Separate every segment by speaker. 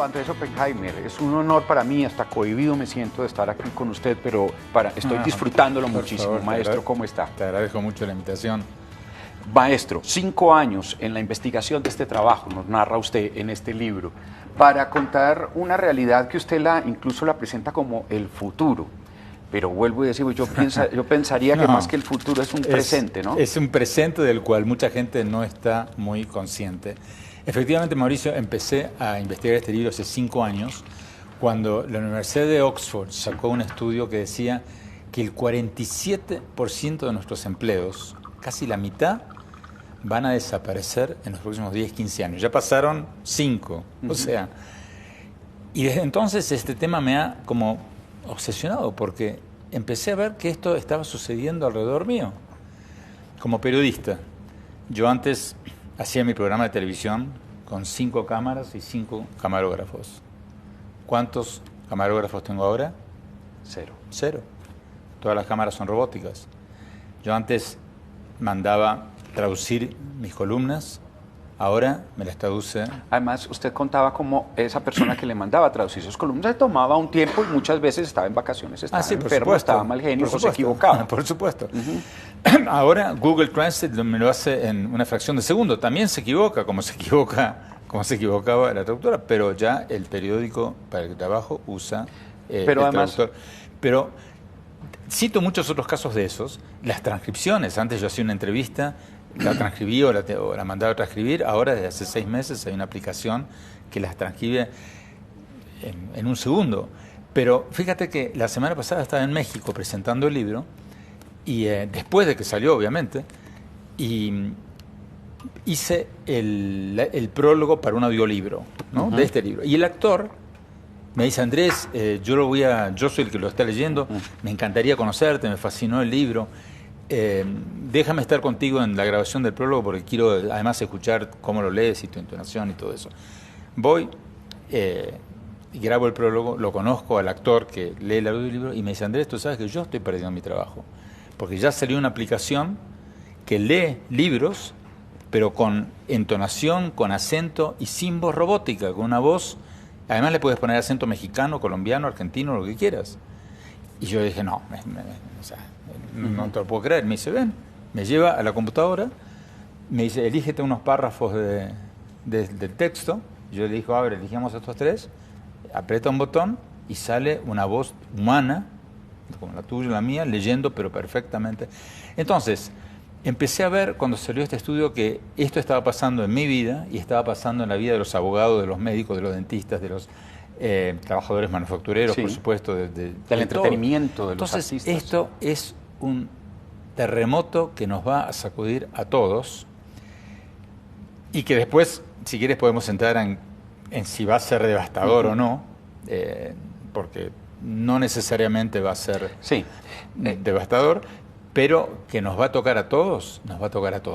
Speaker 1: Andrés Oppenheimer. Es un honor para mí, hasta cohibido me siento de estar aquí con usted, pero estoy disfrutándolo muchísimo.
Speaker 2: Favor,
Speaker 1: Maestro, ¿cómo está?
Speaker 2: Te agradezco mucho la invitación.
Speaker 1: Maestro, 5 años en la investigación de este trabajo, nos narra usted en este libro, para contar una realidad que usted incluso la presenta como el futuro. Pero vuelvo y decir, yo pensaría que más que el futuro es un presente, ¿no?
Speaker 2: Es un presente del cual mucha gente no está muy consciente. Efectivamente, Mauricio, empecé a investigar este libro hace 5 años, cuando la Universidad de Oxford sacó un estudio que decía que el 47% de nuestros empleos, casi la mitad, van a desaparecer en los próximos 10, 15 años. Ya pasaron 5, o sea. Y desde entonces este tema me ha como obsesionado, porque empecé a ver que esto estaba sucediendo alrededor mío. Como periodista, yo antes hacía mi programa de televisión con 5 cámaras y 5 camarógrafos. ¿Cuántos camarógrafos tengo ahora? 0. Todas las cámaras son robóticas. Yo antes mandaba traducir mis columnas, ahora me las traduce.
Speaker 1: Además, usted contaba como esa persona que le mandaba a traducir sus columnas se tomaba un tiempo y muchas veces estaba en vacaciones, estaba enfermo, estaba mal genio o se equivocaba.
Speaker 2: Por supuesto. Ahora Google Translate me lo hace en una fracción de segundo. También se equivoca, como se equivocaba la traductora, pero ya el periódico para el que trabajo usa el traductor. Pero cito muchos otros casos de esos. Las transcripciones. Antes yo hacía una entrevista, la transcribí o la mandaba a transcribir. Ahora, desde hace 6 meses, hay una aplicación que las transcribe en un segundo. Pero fíjate que la semana pasada estaba en México presentando el libro, y después de que salió, obviamente, y hice el prólogo para un audiolibro, ¿no? De este libro. Y el actor me dice, Andrés, yo soy el que lo está leyendo, me encantaría conocerte, me fascinó el libro. Déjame estar contigo en la grabación del prólogo porque quiero además escuchar cómo lo lees y tu entonación y todo eso. Voy y grabo el prólogo, lo conozco al actor que lee el audiolibro y me dice, Andrés, tú sabes que yo estoy perdiendo mi trabajo, porque ya salió una aplicación que lee libros, pero con entonación, con acento y sin voz robótica, con una voz, además le puedes poner acento mexicano, colombiano, argentino, lo que quieras. Y yo dije, no, no te lo puedo creer. Me dice, ven, me lleva a la computadora, me dice, elígete unos párrafos del texto. Yo le digo, a ver, elegimos estos 3, aprieta un botón y sale una voz humana, como la tuya y la mía, leyendo, pero perfectamente. Entonces, empecé a ver cuando salió este estudio que esto estaba pasando en mi vida y estaba pasando en la vida de los abogados, de los médicos, de los dentistas, de los trabajadores manufactureros, por supuesto, del
Speaker 1: entretenimiento, de los artistas.
Speaker 2: Entonces, esto es un terremoto que nos va a sacudir a todos y que después, si quieres, podemos entrar en si va a ser devastador o no, porque no necesariamente va a ser devastador, pero que nos va a tocar a todos,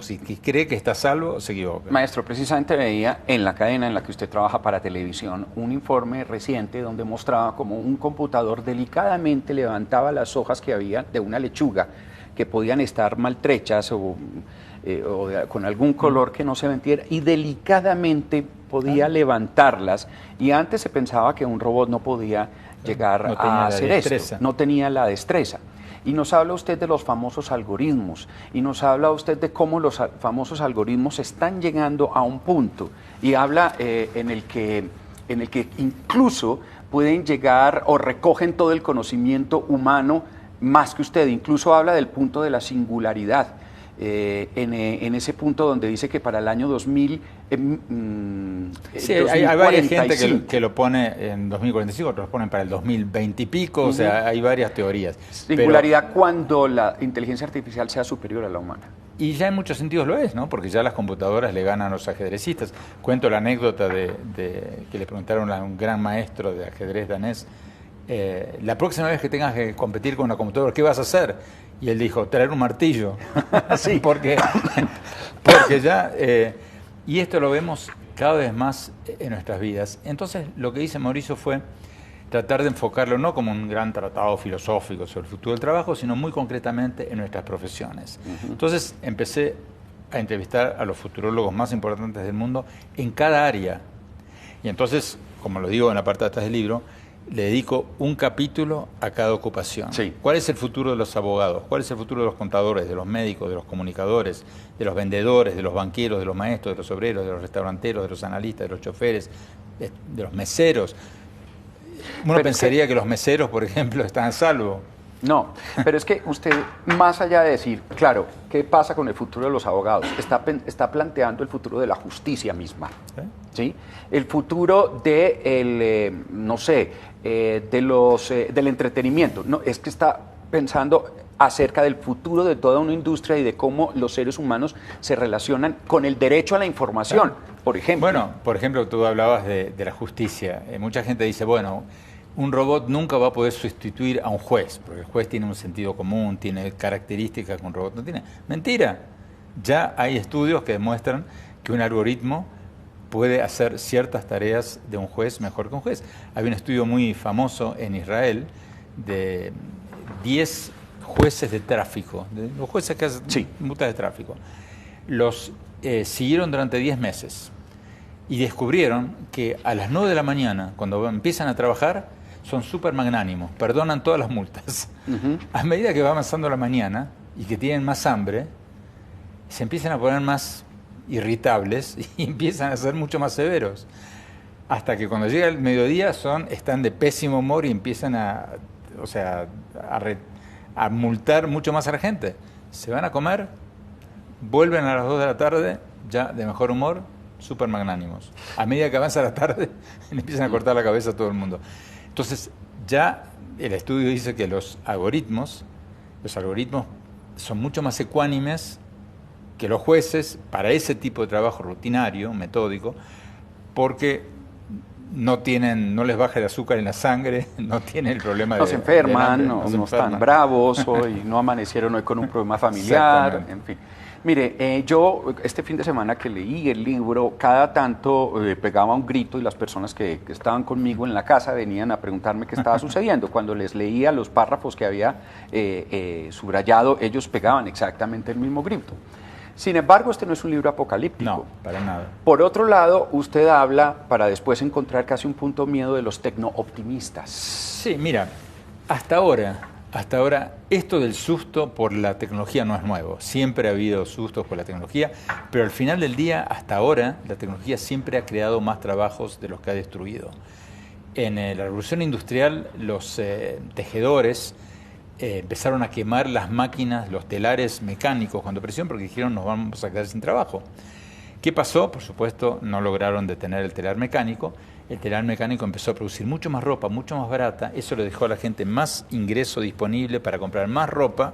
Speaker 2: Y que cree que está a salvo, se equivoca.
Speaker 1: Maestro, precisamente veía en la cadena en la que usted trabaja para televisión un informe reciente donde mostraba como un computador delicadamente levantaba las hojas que había de una lechuga que podían estar maltrechas o con algún color que no se vendiera y delicadamente podía levantarlas. Y antes se pensaba que un robot no podía llegar a hacer esto, no tenía la destreza. Y nos habla usted de los famosos algoritmos, y nos habla usted de cómo los famosos algoritmos están llegando a un punto, y habla en el que incluso pueden llegar o recogen todo el conocimiento humano más que usted, incluso habla del punto de la singularidad. En ese punto donde dice que para el año 2000...
Speaker 2: hay varias gente que lo pone en 2045, otros lo ponen para el 2020 y pico, o sea, hay varias teorías.
Speaker 1: Singularidad cuando la inteligencia artificial sea superior a la humana.
Speaker 2: Y ya en muchos sentidos lo es, ¿no? Porque ya las computadoras le ganan a los ajedrecistas. Cuento la anécdota de que le preguntaron a un gran maestro de ajedrez danés, la próxima vez que tengas que competir con una computadora, ¿qué vas a hacer? Y él dijo, traer un martillo.
Speaker 1: Sí,
Speaker 2: porque ya... y esto lo vemos cada vez más en nuestras vidas. Entonces, lo que hice Mauricio fue tratar de enfocarlo no como un gran tratado filosófico sobre el futuro del trabajo, sino muy concretamente en nuestras profesiones. Entonces, empecé a entrevistar a los futurólogos más importantes del mundo en cada área. Y entonces como lo digo en la parte de atrás del libro, le dedico un capítulo a cada ocupación.
Speaker 1: Sí.
Speaker 2: ¿Cuál es el futuro de los abogados? ¿Cuál es el futuro de los contadores, de los médicos, de los comunicadores, de los vendedores, de los banqueros, de los maestros, de los obreros, de los restauranteros, de los analistas, de los choferes, de los meseros? Uno pensaría que los meseros, por ejemplo, están a salvo.
Speaker 1: No, pero es que usted, más allá de decir, claro, ¿qué pasa con el futuro de los abogados? Está planteando el futuro de la justicia misma, ¿sí? El futuro de no sé, del entretenimiento. No, es que está pensando acerca del futuro de toda una industria y de cómo los seres humanos se relacionan con el derecho a la información, por ejemplo.
Speaker 2: Bueno, por ejemplo, tú hablabas de la justicia. Mucha gente dice, bueno, un robot nunca va a poder sustituir a un juez, porque el juez tiene un sentido común, tiene características que un robot no tiene. Mentira. Ya hay estudios que demuestran que un algoritmo puede hacer ciertas tareas de un juez mejor que un juez. Hay un estudio muy famoso en Israel de 10 jueces de tráfico, de los jueces que hacen multas de tráfico. Los siguieron durante 10 meses y descubrieron que a las 9 de la mañana, cuando empiezan a trabajar, son súper magnánimos, perdonan todas las multas. A medida que va avanzando la mañana y que tienen más hambre, se empiezan a poner más irritables y empiezan a ser mucho más severos. Hasta que cuando llega el mediodía están de pésimo humor y empiezan a multar mucho más a la gente. Se van a comer, vuelven a las 2 de la tarde, ya de mejor humor, súper magnánimos. A medida que avanza la tarde, le empiezan a cortar la cabeza a todo el mundo. Entonces, ya el estudio dice que los algoritmos son mucho más ecuánimes que los jueces para ese tipo de trabajo rutinario, metódico, porque no les baja el azúcar en la sangre, no tienen el problema
Speaker 1: no se enferman, no están bravos hoy, no amanecieron hoy con un problema familiar, en fin. Mire, yo este fin de semana que leí el libro, cada tanto pegaba un grito y las personas que estaban conmigo en la casa venían a preguntarme qué estaba sucediendo. Cuando les leía los párrafos que había subrayado, ellos pegaban exactamente el mismo grito. Sin embargo, este no es un libro apocalíptico.
Speaker 2: No, para nada.
Speaker 1: Por otro lado, usted habla, para después encontrar casi un punto miedo, de los tecno-optimistas.
Speaker 2: Sí, mira, hasta ahora, esto del susto por la tecnología no es nuevo. Siempre ha habido sustos por la tecnología, pero al final del día, hasta ahora, la tecnología siempre ha creado más trabajos de los que ha destruido. En la revolución industrial, los tejedores empezaron a quemar las máquinas, los telares mecánicos cuando aparecieron, porque dijeron nos vamos a quedar sin trabajo. ¿Qué pasó? Por supuesto, no lograron detener el telar mecánico. El telar mecánico empezó a producir mucho más ropa, mucho más barata. Eso le dejó a la gente más ingreso disponible para comprar más ropa.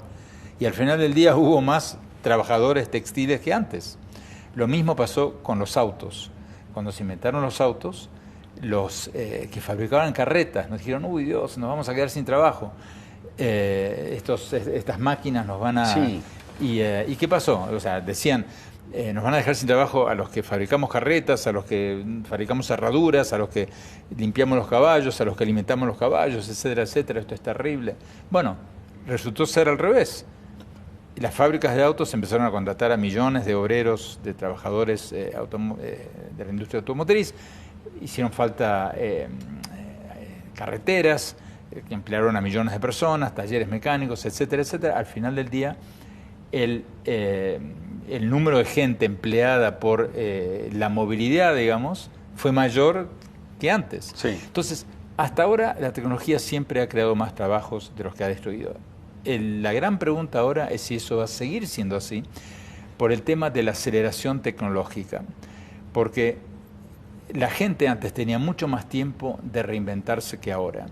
Speaker 2: Y al final del día hubo más trabajadores textiles que antes. Lo mismo pasó con los autos. Cuando se inventaron los autos, los que fabricaban carretas nos dijeron, uy Dios, nos vamos a quedar sin trabajo. Estas máquinas nos van a...
Speaker 1: Sí.
Speaker 2: ¿Y qué pasó? O sea, decían... nos van a dejar sin trabajo a los que fabricamos carretas, a los que fabricamos herraduras, a los que limpiamos los caballos, a los que alimentamos los caballos, etcétera, etcétera. Esto es terrible. Bueno, resultó ser al revés. Las fábricas de autos empezaron a contratar a millones de obreros, de trabajadores de la industria automotriz. Hicieron falta carreteras, que emplearon a millones de personas, talleres mecánicos, etcétera, etcétera. Al final del día, el número de gente empleada por la movilidad, digamos, fue mayor que antes.
Speaker 1: Sí.
Speaker 2: Entonces, hasta ahora la tecnología siempre ha creado más trabajos de los que ha destruido. La gran pregunta ahora es si eso va a seguir siendo así por el tema de la aceleración tecnológica. Porque la gente antes tenía mucho más tiempo de reinventarse que ahora.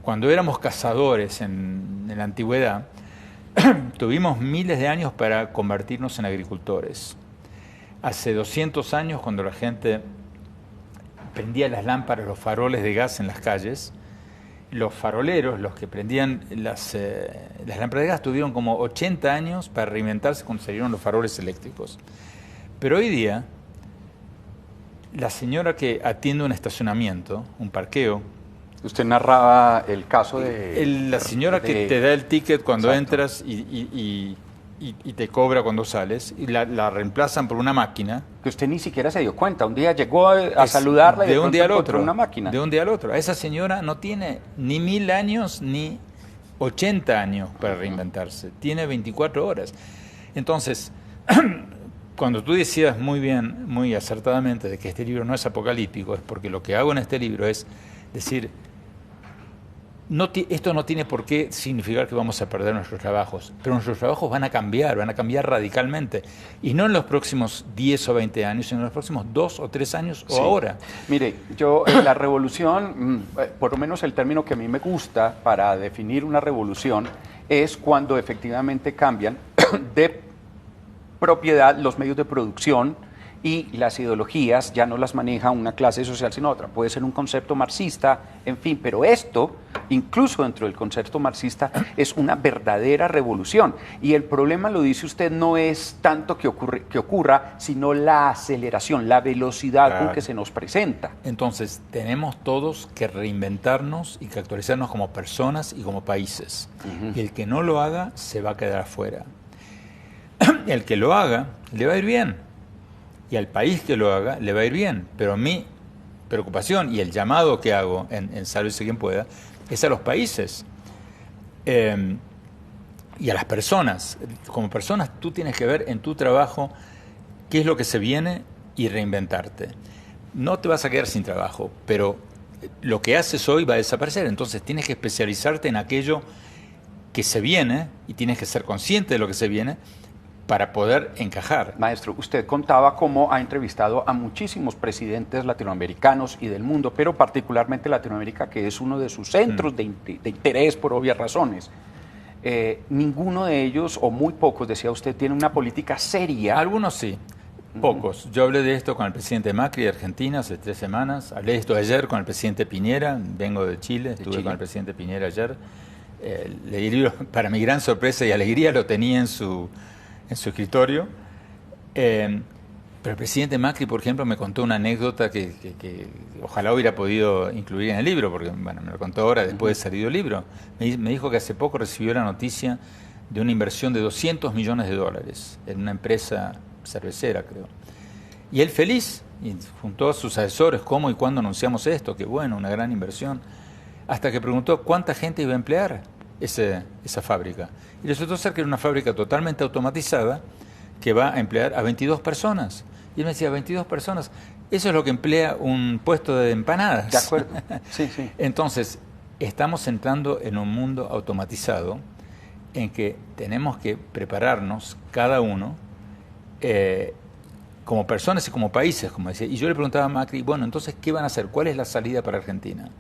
Speaker 2: Cuando éramos cazadores en la antigüedad, tuvimos miles de años para convertirnos en agricultores. Hace 200 años, cuando la gente prendía las lámparas, los faroles de gas en las calles, los faroleros, los que prendían las lámparas de gas, tuvieron como 80 años para reinventarse cuando salieron los faroles eléctricos. Pero hoy día, la señora que atiende un estacionamiento, un parqueo...
Speaker 1: Usted narraba el caso de...
Speaker 2: La señora que te da el ticket cuando entras y y te cobra cuando sales, y la reemplazan por una máquina.
Speaker 1: Que usted ni siquiera se dio cuenta. Un día llegó a saludarla y
Speaker 2: de un día al otro,
Speaker 1: una máquina.
Speaker 2: De un día al otro. Esa señora no tiene ni 1000 años ni 80 años para reinventarse. Tiene 24 horas. Entonces, cuando tú decías muy bien, muy acertadamente, de que este libro no es apocalíptico, es porque lo que hago en este libro es decir, esto no tiene por qué significar que vamos a perder nuestros trabajos, pero nuestros trabajos van a cambiar radicalmente. Y no en los próximos 10 o 20 años, sino en los próximos 2 o 3 años o ahora.
Speaker 1: Mire, la revolución, por lo menos el término que a mí me gusta para definir una revolución, es cuando efectivamente cambian de propiedad los medios de producción y las ideologías ya no las maneja una clase social sino otra. Puede ser un concepto marxista, en fin, pero esto, incluso dentro del concepto marxista, es una verdadera revolución. Y el problema, lo dice usted, no es tanto que ocurra, sino la aceleración, la velocidad con que se nos presenta.
Speaker 2: Entonces, tenemos todos que reinventarnos y que actualizarnos como personas y como países. Y el que no lo haga, se va a quedar afuera. El que lo haga, le va a ir bien. Y al país que lo haga, le va a ir bien. Pero mi preocupación y el llamado que hago en Sálvese quien pueda es a los países y a las personas. Como personas, tú tienes que ver en tu trabajo qué es lo que se viene y reinventarte. No te vas a quedar sin trabajo, pero lo que haces hoy va a desaparecer. Entonces tienes que especializarte en aquello que se viene y tienes que ser consciente de lo que se viene para poder encajar.
Speaker 1: Maestro, usted contaba cómo ha entrevistado a muchísimos presidentes latinoamericanos y del mundo, pero particularmente Latinoamérica, que es uno de sus centros de interés por obvias razones. Ninguno de ellos, o muy pocos, decía usted, tiene una política seria.
Speaker 2: Algunos sí, pocos. Yo hablé de esto con el presidente Macri de Argentina hace 3 semanas, hablé de esto ayer con el presidente Piñera, vengo de Chile, estuve con el presidente Piñera ayer. El libro, para mi gran sorpresa y alegría, lo tenía en su escritorio, pero el presidente Macri, por ejemplo, me contó una anécdota que ojalá hubiera podido incluir en el libro, porque bueno, me lo contó ahora después de salir el libro. Me dijo que hace poco recibió la noticia de una inversión de $200 millones en una empresa cervecera, creo. Y él feliz, y juntó a sus asesores, ¿cómo y cuándo anunciamos esto? Qué bueno, una gran inversión. Hasta que preguntó cuánta gente iba a emplear esa fábrica. Y resultó ser que era una fábrica totalmente automatizada que va a emplear a 22 personas. Y él me decía, 22 personas, eso es lo que emplea un puesto de empanadas.
Speaker 1: De acuerdo, sí.
Speaker 2: Entonces, estamos entrando en un mundo automatizado en que tenemos que prepararnos cada uno como personas y como países, como decía. Y yo le preguntaba a Macri, bueno, entonces, ¿qué van a hacer? ¿Cuál es la salida para Argentina?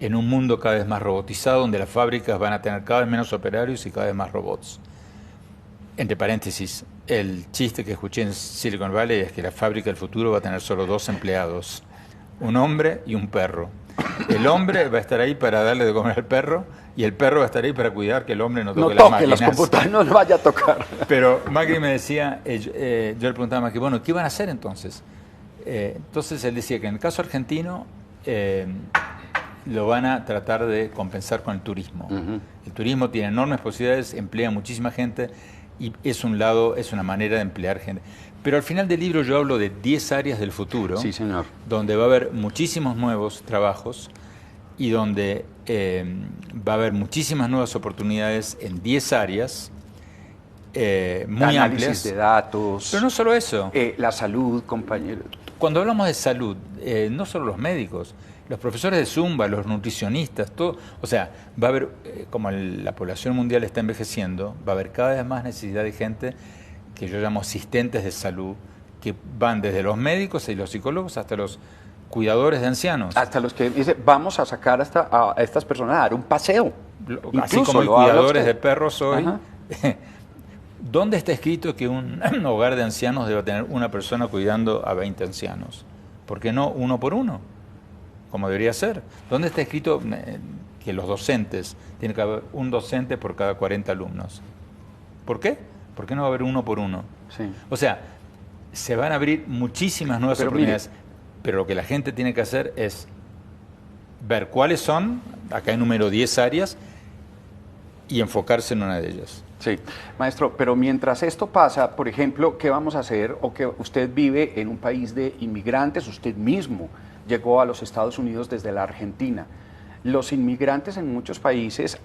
Speaker 2: En un mundo cada vez más robotizado, donde las fábricas van a tener cada vez menos operarios y cada vez más robots. Entre paréntesis, el chiste que escuché en Silicon Valley es que la fábrica del futuro va a tener solo 2 empleados, un hombre y un perro. El hombre va a estar ahí para darle de comer al perro y el perro va a estar ahí para cuidar que el hombre no toque las máquinas.
Speaker 1: Las computadoras no lo vaya a tocar.
Speaker 2: Pero Macri me decía, yo le preguntaba a Macri, bueno, ¿qué van a hacer entonces? Entonces él decía que en el caso argentino lo van a tratar de compensar con el turismo. El turismo tiene enormes posibilidades, emplea muchísima gente y es una manera de emplear gente. Pero al final del libro yo hablo de 10 áreas del futuro,
Speaker 1: sí, señor,
Speaker 2: donde va a haber muchísimos nuevos trabajos y donde va a haber muchísimas nuevas oportunidades en 10 áreas muy
Speaker 1: análisis
Speaker 2: amplias.
Speaker 1: De datos.
Speaker 2: Pero no solo eso.
Speaker 1: La salud, compañero.
Speaker 2: Cuando hablamos de salud, no solo los médicos, los profesores de Zumba, los nutricionistas, todo, o sea, va a haber, como la población mundial está envejeciendo, va a haber cada vez más necesidad de gente que yo llamo asistentes de salud, que van desde los médicos y los psicólogos hasta los cuidadores de ancianos.
Speaker 1: Hasta los que dicen, vamos a sacar a estas personas a dar un paseo.
Speaker 2: Así como hay cuidadores de perros hoy. ¿Dónde está escrito que un hogar de ancianos debe tener una persona cuidando a 20 ancianos? ¿Por qué no 1 por 1? Como debería ser. ¿Dónde está escrito que los docentes, tiene que haber un docente por cada 40 alumnos? ¿Por qué? ¿Por qué no va a haber 1 por 1?
Speaker 1: Sí.
Speaker 2: O sea, se van a abrir muchísimas nuevas oportunidades, pero lo que la gente tiene que hacer es ver cuáles son, acá hay número 10 áreas, y enfocarse en una de ellas.
Speaker 1: Sí, maestro, pero mientras esto pasa, por ejemplo, ¿qué vamos a hacer? O que usted vive en un país de inmigrantes, usted mismo llegó a los Estados Unidos desde la Argentina. Los inmigrantes en muchos países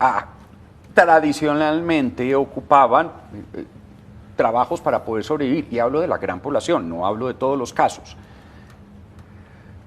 Speaker 1: tradicionalmente ocupaban trabajos para poder sobrevivir, y hablo de la gran población, no hablo de todos los casos.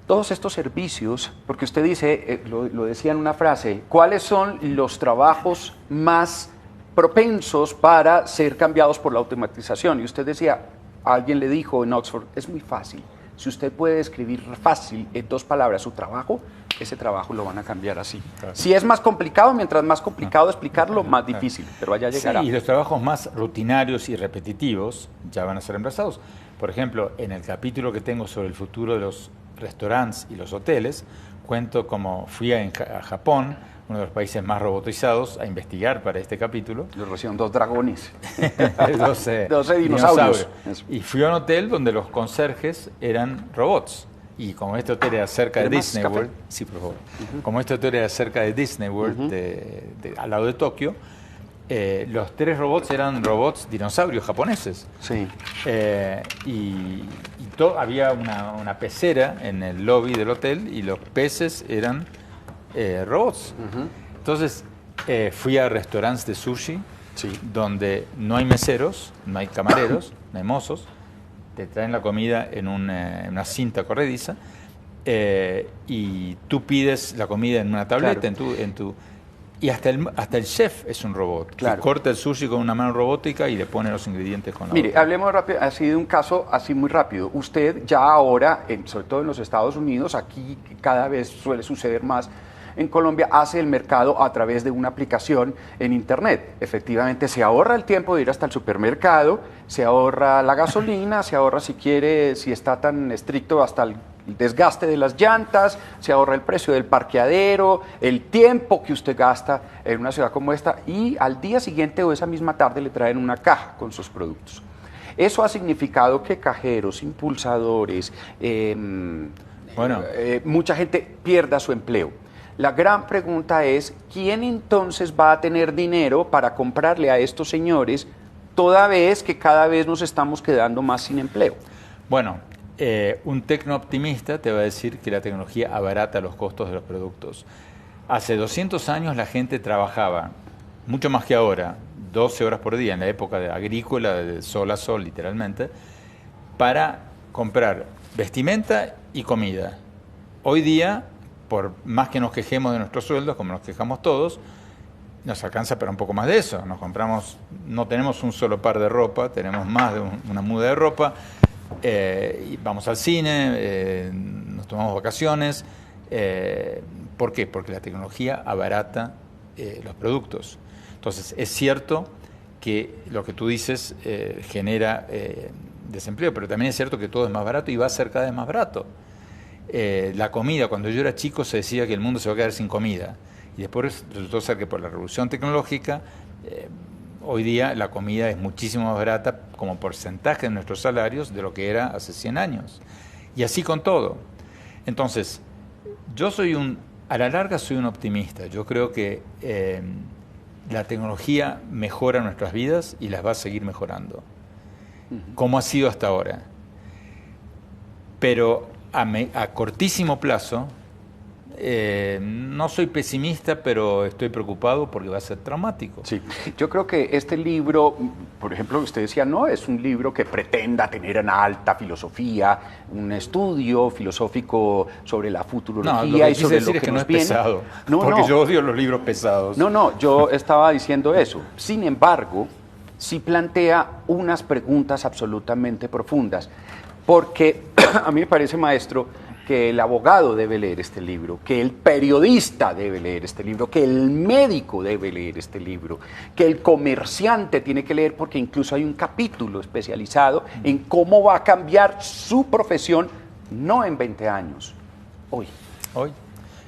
Speaker 1: Todos estos servicios, porque usted dice, lo decía en una frase, ¿cuáles son los trabajos más propensos para ser cambiados por la automatización? Y usted decía, alguien le dijo en Oxford, es muy fácil. Si usted puede describir fácil en 2 palabras su trabajo, ese trabajo lo van a cambiar así. Claro. Si es más complicado, mientras más complicado explicarlo, más difícil, pero allá llegará.
Speaker 2: Sí, y los trabajos más rutinarios y repetitivos ya van a ser reemplazados. Por ejemplo, en el capítulo que tengo sobre el futuro de los restaurantes y los hoteles, cuento cómo fui a Japón, uno de los países más robotizados, a investigar para este capítulo.
Speaker 1: Lo recibieron 2 dragones.
Speaker 2: 12 dinosaurios. Y fui a un hotel donde los conserjes eran robots. Y como este hotel era cerca de Disney World, sí, por favor. Como este hotel era cerca de Disney World, al lado de Tokio, los 3 robots eran robots dinosaurios japoneses.
Speaker 1: Sí.
Speaker 2: Había una pecera en el lobby del hotel y los peces eran robots. Entonces fui a restaurantes de sushi, donde no hay meseros, no hay camareros, no hay mozos, te traen la comida en una cinta corrediza y tú pides la comida en una tableta, claro. Y hasta el chef es un robot, claro. Que corta el sushi con una mano robótica y le pone los ingredientes con la otra.
Speaker 1: Mire, hablemos rápido, así de un caso así muy rápido. Usted ya ahora, sobre todo en los Estados Unidos, aquí cada vez suele suceder más, en Colombia hace el mercado a través de una aplicación en Internet. Efectivamente, se ahorra el tiempo de ir hasta el supermercado, se ahorra la gasolina, se ahorra, si quiere, si está tan estricto, hasta el desgaste de las llantas, se ahorra el precio del parqueadero, el tiempo que usted gasta en una ciudad como esta, y al día siguiente o esa misma tarde le traen una caja con sus productos. Eso ha significado que cajeros, impulsadores, mucha gente pierda su empleo. La gran pregunta es, ¿quién entonces va a tener dinero para comprarle a estos señores, toda vez que cada vez nos estamos quedando más sin empleo?
Speaker 2: Bueno, un tecno-optimista te va a decir que la tecnología abarata los costos de los productos. Hace 200 años la gente trabajaba, mucho más que ahora, 12 horas por día, en la época agrícola, de sol a sol literalmente, para comprar vestimenta y comida. Hoy día, por más que nos quejemos de nuestros sueldos, como nos quejamos todos, nos alcanza para un poco más de eso. No tenemos un solo par de ropa, tenemos más de una muda de ropa, y vamos al cine, nos tomamos vacaciones. ¿Por qué? Porque la tecnología abarata los productos. Entonces, es cierto que lo que tú dices genera desempleo, pero también es cierto que todo es más barato y va a ser cada vez más barato. La comida, cuando yo era chico se decía que el mundo se va a quedar sin comida, y después resultó ser que por la revolución tecnológica hoy día la comida es muchísimo más barata como porcentaje de nuestros salarios de lo que era hace 100 años, y así con todo. Entonces, a la larga soy un optimista. Yo creo que la tecnología mejora nuestras vidas y las va a seguir mejorando, como ha sido hasta ahora, pero a cortísimo plazo, no soy pesimista, pero estoy preocupado porque va a ser traumático.
Speaker 1: Sí, yo creo que este libro, por ejemplo, usted decía, no es un libro que pretenda tener una alta filosofía, un estudio filosófico sobre la futurología y sobre lo que nos viene.
Speaker 2: Pesado, porque yo odio los libros pesados.
Speaker 1: No, yo estaba diciendo eso. Sin embargo, sí plantea unas preguntas absolutamente profundas. Porque a mí me parece, maestro, que el abogado debe leer este libro, que el periodista debe leer este libro, que el médico debe leer este libro, que el comerciante tiene que leer, porque incluso hay un capítulo especializado en cómo va a cambiar su profesión, no en 20 años, hoy.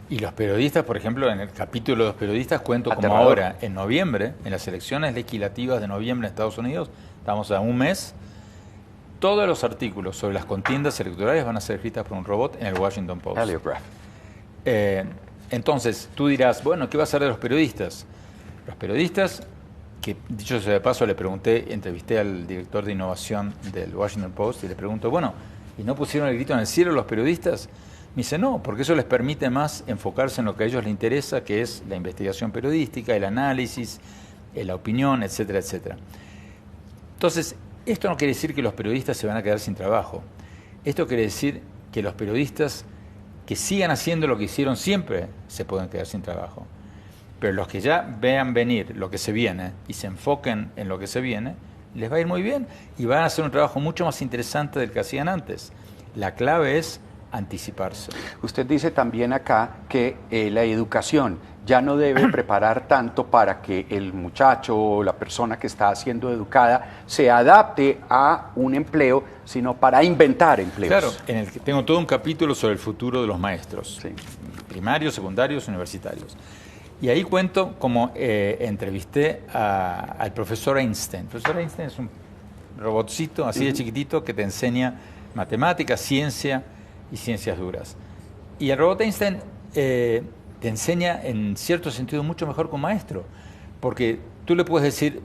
Speaker 2: Y los periodistas, por ejemplo, en el capítulo de los periodistas cuento como ahora, en noviembre, en las elecciones legislativas de noviembre en Estados Unidos, estamos a un mes. Todos los artículos sobre las contiendas electorales van a ser escritos por un robot en el Washington Post. Entonces, tú dirás, bueno, ¿qué va a ser de los periodistas? Los periodistas que dicho sea de paso, entrevisté al director de innovación del Washington Post y le pregunto, bueno, ¿y no pusieron el grito en el cielo los periodistas? Me dice, no, porque eso les permite más enfocarse en lo que a ellos les interesa, que es la investigación periodística, el análisis, la opinión, etcétera, etcétera. Entonces, esto no quiere decir que los periodistas se van a quedar sin trabajo. Esto quiere decir que los periodistas que sigan haciendo lo que hicieron siempre se pueden quedar sin trabajo. Pero los que ya vean venir lo que se viene y se enfoquen en lo que se viene, les va a ir muy bien y van a hacer un trabajo mucho más interesante del que hacían antes. La clave es anticiparse.
Speaker 1: Usted dice también acá que la educación ya no debe preparar tanto para que el muchacho o la persona que está siendo educada se adapte a un empleo, sino para inventar empleos.
Speaker 2: Claro, en el que tengo todo un capítulo sobre el futuro de los maestros,
Speaker 1: sí,
Speaker 2: primarios, secundarios, universitarios. Y ahí cuento cómo entrevisté al profesor Einstein. El profesor Einstein es un robotcito así de chiquitito que te enseña matemáticas, ciencia y ciencias duras. Y el robot Einstein te enseña en cierto sentido mucho mejor que un maestro, porque tú le puedes decir,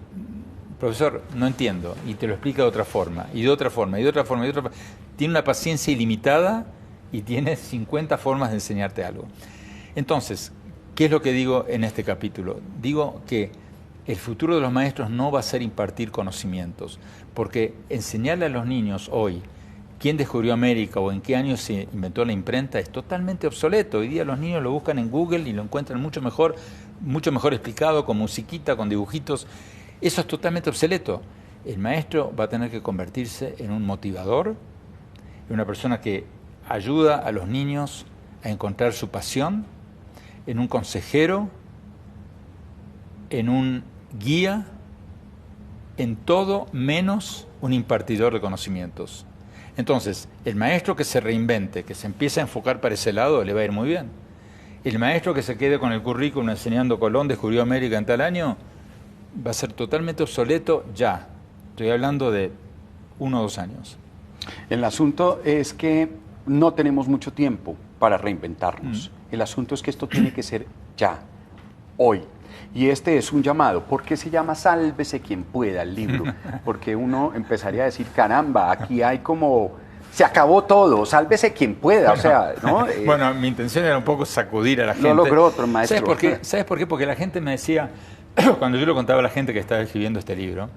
Speaker 2: profesor, no entiendo, y te lo explica de otra forma, y de otra forma, y de otra forma, y de otra forma. Tiene una paciencia ilimitada y tiene 50 formas de enseñarte algo. Entonces, ¿qué es lo que digo en este capítulo? Digo que el futuro de los maestros no va a ser impartir conocimientos, porque enseñarle a los niños hoy quién descubrió América o en qué año se inventó la imprenta es totalmente obsoleto. Hoy día los niños lo buscan en Google y lo encuentran mucho mejor explicado, con musiquita, con dibujitos. Eso es totalmente obsoleto. El maestro va a tener que convertirse en un motivador, en una persona que ayuda a los niños a encontrar su pasión, en un consejero, en un guía, en todo menos un impartidor de conocimientos. Entonces, el maestro que se reinvente, que se empiece a enfocar para ese lado, le va a ir muy bien. El maestro que se quede con el currículum enseñando Colón descubrió América en tal año, va a ser totalmente obsoleto ya. Estoy hablando de 1 o 2 años.
Speaker 1: El asunto es que no tenemos mucho tiempo para reinventarnos. El asunto es que esto tiene que ser ya, hoy. Y este es un llamado. ¿Por qué se llama Sálvese quien pueda el libro? Porque uno empezaría a decir, caramba, aquí hay como, se acabó todo, sálvese quien pueda.
Speaker 2: Bueno,
Speaker 1: o sea, ¿no?
Speaker 2: Bueno, mi intención era un poco sacudir a la gente.
Speaker 1: Lo logró otro maestro.
Speaker 2: ¿Sabes por qué? Porque la gente me decía, cuando yo le contaba a la gente que estaba escribiendo este libro,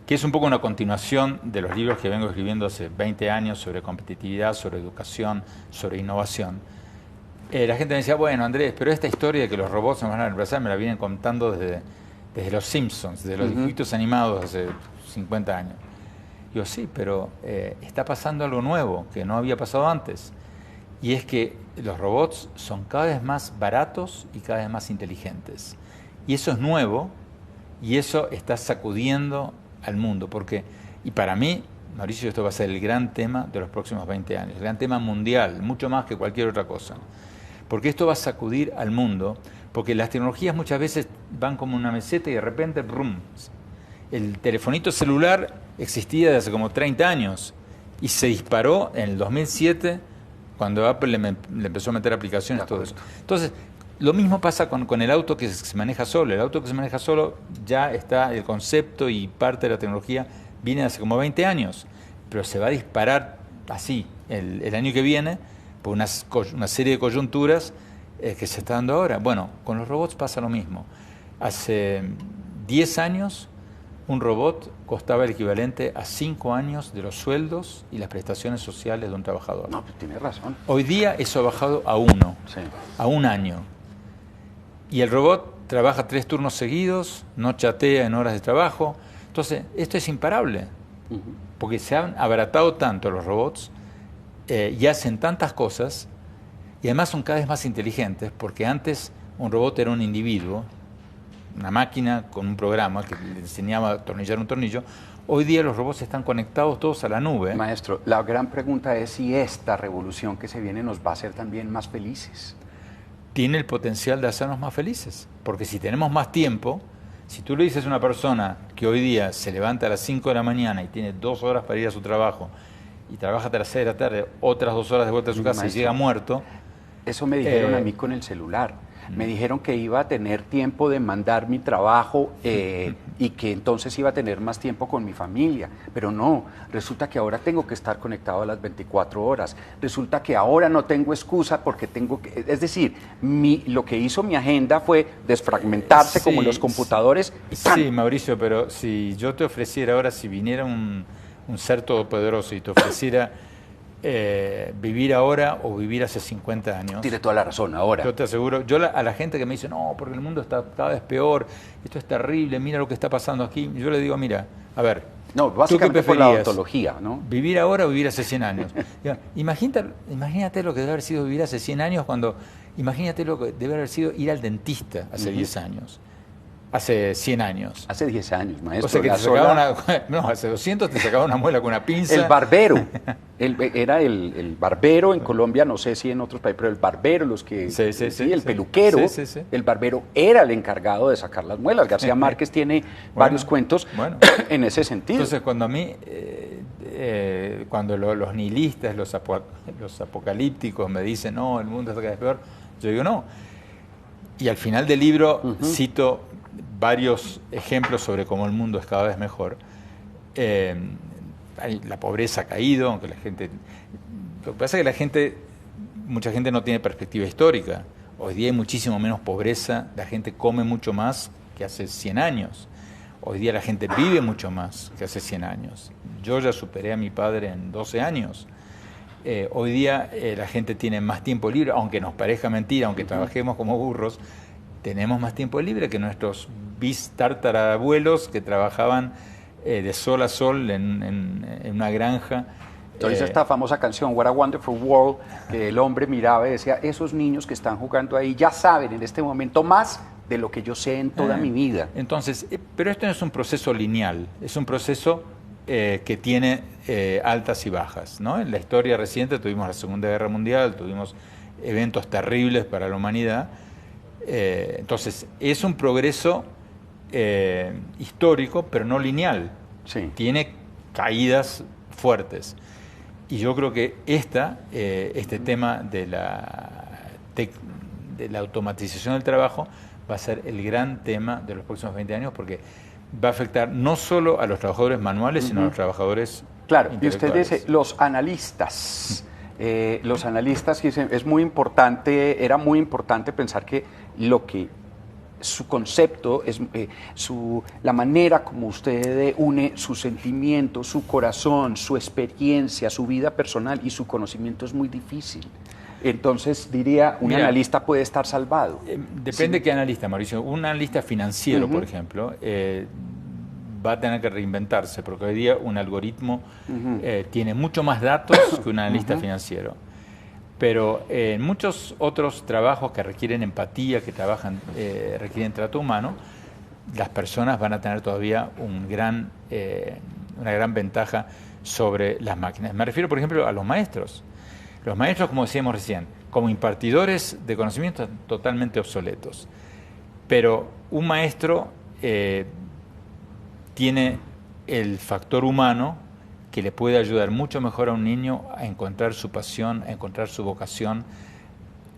Speaker 2: que es un poco una continuación de los libros que vengo escribiendo hace 20 años sobre competitividad, sobre educación, sobre innovación. La gente me decía, bueno, Andrés, pero esta historia de que los robots nos van a reemplazar me la vienen contando desde los Simpsons, desde los dibujitos animados hace 50 años. Digo, sí, pero está pasando algo nuevo que no había pasado antes. Y es que los robots son cada vez más baratos y cada vez más inteligentes. Y eso es nuevo y eso está sacudiendo al mundo. Y para mí, Mauricio, esto va a ser el gran tema de los próximos 20 años, el gran tema mundial, mucho más que cualquier otra cosa. Porque esto va a sacudir al mundo, porque las tecnologías muchas veces van como una meseta y de repente, ¡brum! El telefonito celular existía desde hace como 30 años y se disparó en el 2007 cuando Apple le empezó a meter aplicaciones, todo eso. Entonces, lo mismo pasa con el auto que se maneja solo. El auto que se maneja solo ya está, el concepto y parte de la tecnología viene hace como 20 años, pero se va a disparar así el año que viene por una serie de coyunturas que se está dando ahora. Bueno, con los robots pasa lo mismo. Hace 10 años un robot costaba el equivalente a 5 años de los sueldos y las prestaciones sociales de un trabajador.
Speaker 1: No, pues tiene razón.
Speaker 2: Hoy día eso ha bajado a 1,
Speaker 1: sí,
Speaker 2: a 1 año. Y el robot trabaja 3 turnos seguidos, no chatea en horas de trabajo. Entonces, esto es imparable, porque se han abaratado tanto los robots y hacen tantas cosas, y además son cada vez más inteligentes, porque antes un robot era un individuo, una máquina con un programa que le enseñaba a atornillar un tornillo. Hoy día los robots están conectados todos a la nube.
Speaker 1: Maestro, la gran pregunta es si esta revolución que se viene nos va a hacer también más felices.
Speaker 2: Tiene el potencial de hacernos más felices, porque si tenemos más tiempo, si tú le dices a una persona que hoy día se levanta a las 5 de la mañana y tiene 2 horas para ir a su trabajo y trabaja hasta las 6 de la tarde, otras 2 horas de vuelta a su casa y llega muerto.
Speaker 1: Eso me dijeron a mí con el celular. Me dijeron que iba a tener tiempo de mandar mi trabajo y que entonces iba a tener más tiempo con mi familia. Pero no, resulta que ahora tengo que estar conectado a las 24 horas. Resulta que ahora no tengo excusa porque tengo que... Es decir, lo que hizo mi agenda fue desfragmentarse como los computadores.
Speaker 2: Sí, Mauricio, pero si yo te ofreciera ahora, si viniera un ser todopoderoso y te ofreciera vivir ahora o vivir hace 50 años.
Speaker 1: Tiene toda la razón, ahora.
Speaker 2: Yo te aseguro, a la gente que me dice, no, porque el mundo está cada vez peor, esto es terrible, mira lo que está pasando aquí, yo le digo, mira, a ver,
Speaker 1: no, básicamente por la ontología, ¿no?
Speaker 2: ¿Vivir ahora o vivir hace 100 años? Imagínate lo que debe haber sido vivir hace 100 años imagínate lo que debe haber sido ir al dentista hace 10 años. Hace 100 años.
Speaker 1: Hace 10 años, maestro.
Speaker 2: O sea que te sacaba no, hace 200 te sacaba una muela con una pinza.
Speaker 1: El barbero. Era el barbero en Colombia, no sé si en otros países, pero el barbero, el peluquero, el barbero era el encargado de sacar las muelas. García Márquez tiene varios cuentos en ese sentido.
Speaker 2: Entonces, cuando a mí, cuando los nihilistas, los apocalípticos me dicen, no, el mundo está cada vez peor, yo digo, no. Y al final del libro cito varios ejemplos sobre cómo el mundo es cada vez mejor. La pobreza ha caído, aunque la gente... Lo que pasa es que mucha gente no tiene perspectiva histórica. Hoy día hay muchísimo menos pobreza, la gente come mucho más que hace 100 años. Hoy día la gente vive mucho más que hace 100 años. Yo ya superé a mi padre en 12 años. Hoy día la gente tiene más tiempo libre, aunque nos parezca mentira, aunque trabajemos como burros, tenemos más tiempo libre que nuestros bis-tartarabuelos que trabajaban de sol a sol en una granja.
Speaker 1: Entonces esta famosa canción, What a Wonderful World, que el hombre miraba y decía, esos niños que están jugando ahí ya saben en este momento más de lo que yo sé en toda mi vida.
Speaker 2: Entonces, pero esto no es un proceso lineal, es un proceso que tiene altas y bajas, ¿no? En la historia reciente tuvimos la Segunda Guerra Mundial, tuvimos eventos terribles para la humanidad. Entonces, es un progreso histórico, pero no lineal.
Speaker 1: Sí.
Speaker 2: Tiene caídas fuertes. Y yo creo que este tema de la automatización del trabajo va a ser el gran tema de los próximos 20 años, porque va a afectar no solo a los trabajadores manuales, sino a los trabajadores
Speaker 1: intelectuales. Y usted dice, los analistas... los analistas dicen, era muy importante pensar que su concepto, la manera como usted une su sentimiento, su corazón, su experiencia, su vida personal y su conocimiento es muy difícil. Entonces, diría, un analista puede estar salvado.
Speaker 2: Depende de qué analista, Mauricio. Un analista financiero, por ejemplo, va a tener que reinventarse, porque hoy día un algoritmo tiene mucho más datos que un analista financiero. Pero en muchos otros trabajos que requieren empatía, que requieren trato humano, las personas van a tener todavía una gran ventaja sobre las máquinas. Me refiero, por ejemplo, a los maestros. Los maestros, como decíamos recién, como impartidores de conocimientos totalmente obsoletos. Pero un maestro tiene el factor humano que le puede ayudar mucho mejor a un niño a encontrar su pasión, a encontrar su vocación,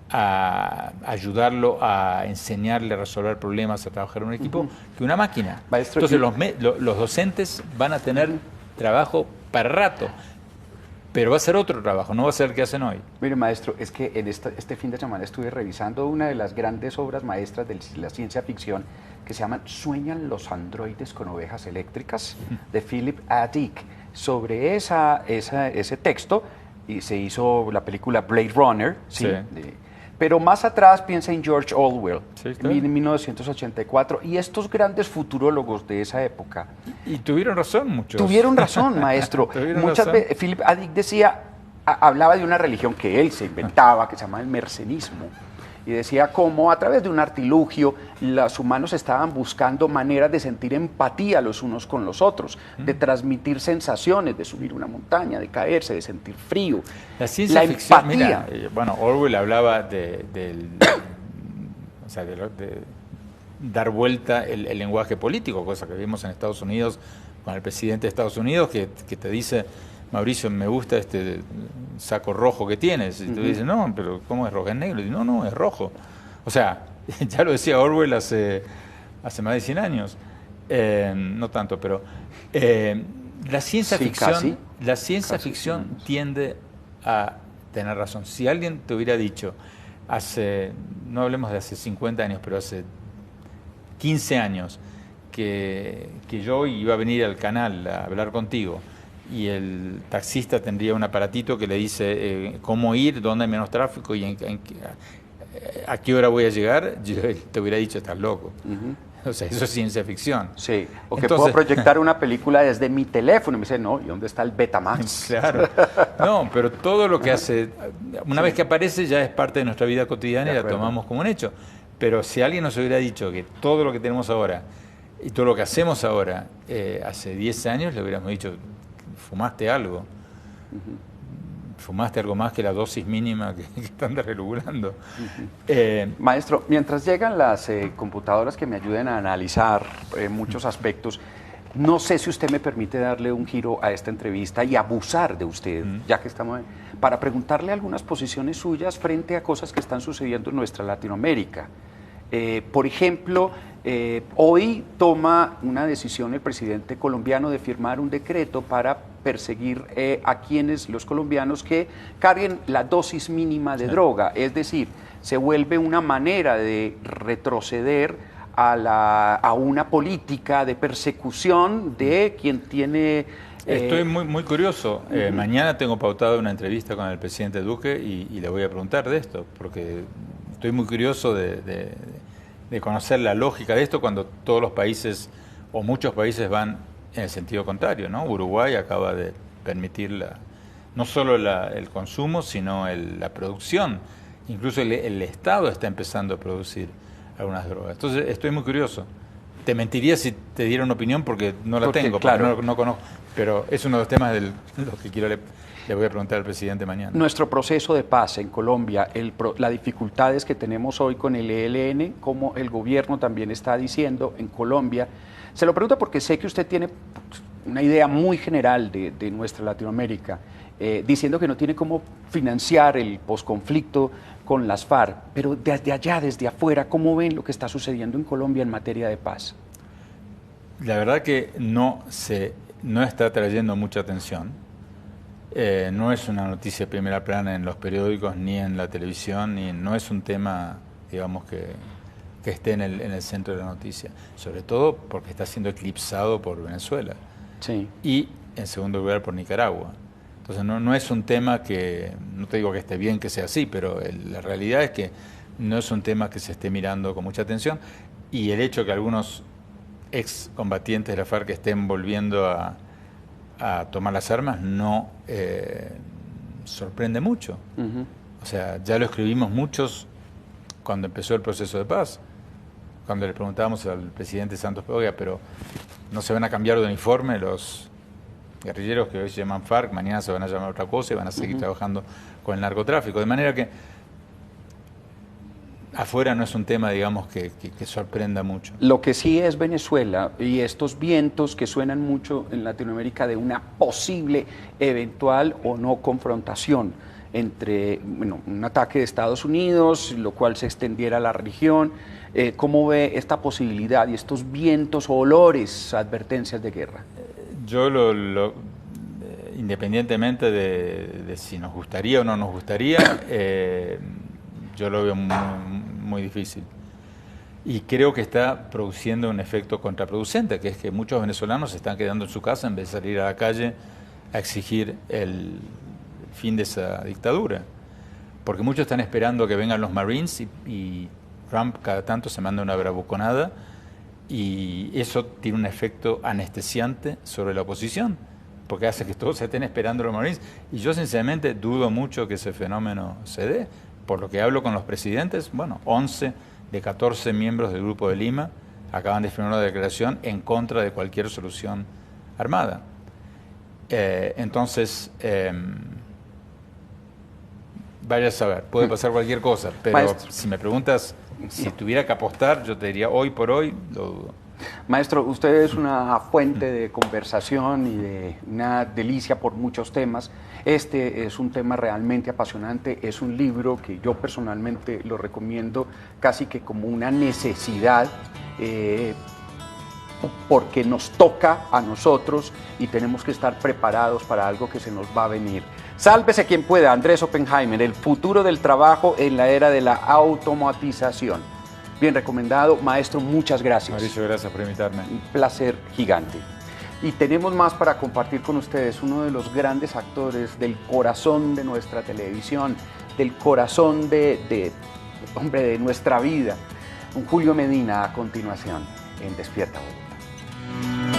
Speaker 2: a ayudarlo a enseñarle a resolver problemas, a trabajar en un equipo, que una máquina.
Speaker 1: Maestro,
Speaker 2: entonces los docentes van a tener trabajo para rato, pero va a ser otro trabajo, no va a ser el que hacen hoy.
Speaker 1: Mire, maestro, es que en este fin de semana estuve revisando una de las grandes obras maestras de la ciencia ficción que se llaman ¿Sueñan los androides con ovejas eléctricas? De Philip A. Dick. Sobre ese texto y se hizo la película Blade Runner, ¿sí? Pero más atrás piensa en George Orwell, en 1984, y estos grandes futurólogos de esa época.
Speaker 2: Y tuvieron razón muchos.
Speaker 1: Tuvieron razón, maestro. Muchas veces Philip A. Dick hablaba de una religión que él se inventaba, que se llama el mercenismo. Y decía cómo a través de un artilugio los humanos estaban buscando maneras de sentir empatía los unos con los otros, de transmitir sensaciones, de subir una montaña, de caerse, de sentir frío.
Speaker 2: La ciencia ficción,
Speaker 1: empatía.
Speaker 2: Mira, Orwell hablaba de dar vuelta el lenguaje político, cosa que vimos en Estados Unidos con el presidente de Estados Unidos que te dice, Mauricio, me gusta este saco rojo que tienes. Y tú dices, no, pero ¿cómo es rojo? ¿Es negro? Y no, es rojo. O sea, Ya lo decía Orwell hace más de 100 años. No tanto, pero la ciencia ficción,
Speaker 1: casi.
Speaker 2: la ciencia ficción tiende a tener razón. Si alguien te hubiera dicho no hablemos de hace 50 años, pero hace 15 años, que yo iba a venir al canal a hablar contigo y el taxista tendría un aparatito que le dice cómo ir, dónde hay menos tráfico y a qué hora voy a llegar, yo te hubiera dicho, estás loco. O sea, eso es ciencia ficción.
Speaker 1: Sí, o que
Speaker 2: Entonces,
Speaker 1: puedo proyectar una película desde mi teléfono y me dice, no, ¿y dónde está el Betamax?
Speaker 2: Claro. No, pero todo lo que hace, una vez que aparece ya es parte de nuestra vida cotidiana y la tomamos como un hecho. Pero si alguien nos hubiera dicho que todo lo que tenemos ahora y todo lo que hacemos ahora, hace 10 años le hubiéramos dicho, fumaste algo. Fumaste algo más que la dosis mínima que están regulando.
Speaker 1: Maestro, mientras llegan las computadoras que me ayuden a analizar muchos aspectos, no sé si usted me permite darle un giro a esta entrevista y abusar de usted, ya que estamos para preguntarle algunas posiciones suyas frente a cosas que están sucediendo en nuestra Latinoamérica. Por ejemplo, hoy toma una decisión el presidente colombiano de firmar un decreto para perseguir a quienes, los colombianos, que carguen la dosis mínima de droga. Es decir, se vuelve una manera de retroceder a una política de persecución de quien tiene...
Speaker 2: Estoy muy curioso. Mañana tengo pautada una entrevista con el presidente Duque y le voy a preguntar de esto, porque estoy muy curioso de conocer la lógica de esto cuando todos los países o muchos países van en el sentido contrario, ¿no? Uruguay acaba de permitir no solo el consumo, sino la producción. Incluso el Estado está empezando a producir algunas drogas. Entonces estoy muy curioso. Te mentiría si te diera una opinión porque no la tengo, claro. Porque no conozco. Pero es uno de los temas de los que quiero le voy a preguntar al presidente mañana.
Speaker 1: Nuestro proceso de paz en Colombia, las dificultades que tenemos hoy con el ELN, como el gobierno también está diciendo en Colombia. Se lo pregunto porque sé que usted tiene una idea muy general de nuestra Latinoamérica, diciendo que no tiene cómo financiar el posconflicto con las FARC, pero desde allá, desde afuera, ¿cómo ven lo que está sucediendo en Colombia en materia de paz?
Speaker 2: La verdad que no está trayendo mucha atención. No es una noticia de primera plana en los periódicos, ni en la televisión, no es un tema, digamos, que esté en el centro de la noticia, sobre todo porque está siendo eclipsado por Venezuela.
Speaker 1: Sí.
Speaker 2: Y en segundo lugar por Nicaragua. Entonces no es un tema que, no te digo que esté bien que sea así, pero la realidad es que no es un tema que se esté mirando con mucha atención, y el hecho que algunos excombatientes de la FARC estén volviendo a tomar las armas no sorprende mucho. O sea, ya lo escribimos muchos cuando empezó el proceso de paz, cuando le preguntábamos al presidente Santos Oiga, pero no se van a cambiar de uniforme los guerrilleros que hoy se llaman FARC, mañana se van a llamar otra cosa y van a seguir trabajando con el narcotráfico. De manera que afuera no es un tema, digamos, que sorprenda mucho.
Speaker 1: Lo que sí es Venezuela y estos vientos que suenan mucho en Latinoamérica de una posible, eventual o no confrontación entre un ataque de Estados Unidos, lo cual se extendiera a la región. ¿Cómo ve esta posibilidad y estos vientos o olores, advertencias de guerra?
Speaker 2: Yo independientemente de si nos gustaría o no nos gustaría, yo lo veo muy difícil. Y creo que está produciendo un efecto contraproducente, que es que muchos venezolanos se están quedando en su casa en vez de salir a la calle a exigir el fin de esa dictadura. Porque muchos están esperando que vengan los Marines y Trump cada tanto se manda una bravuconada y eso tiene un efecto anestesiante sobre la oposición, porque hace que todos se estén esperando a los Marines. Y yo sinceramente dudo mucho que ese fenómeno se dé. Por lo que hablo con los presidentes, 11 de 14 miembros del Grupo de Lima acaban de firmar una declaración en contra de cualquier solución armada. Entonces, vaya a saber, puede pasar cualquier cosa, pero Maestro, si me preguntas si tuviera que apostar, yo te diría hoy por hoy, lo dudo.
Speaker 1: Maestro, usted es una fuente de conversación y de una delicia por muchos temas. Este es un tema realmente apasionante, es un libro que yo personalmente lo recomiendo casi que como una necesidad, porque nos toca a nosotros y tenemos que estar preparados para algo que se nos va a venir. Sálvese quien pueda, Andrés Oppenheimer, el futuro del trabajo en la era de la automatización. Bien recomendado, maestro, muchas gracias.
Speaker 2: Mauricio, gracias por invitarme.
Speaker 1: Un placer gigante. Y tenemos más para compartir con ustedes, uno de los grandes actores del corazón de nuestra televisión, del corazón de nuestra vida, un Julio Medina a continuación en Despierta Bogotá.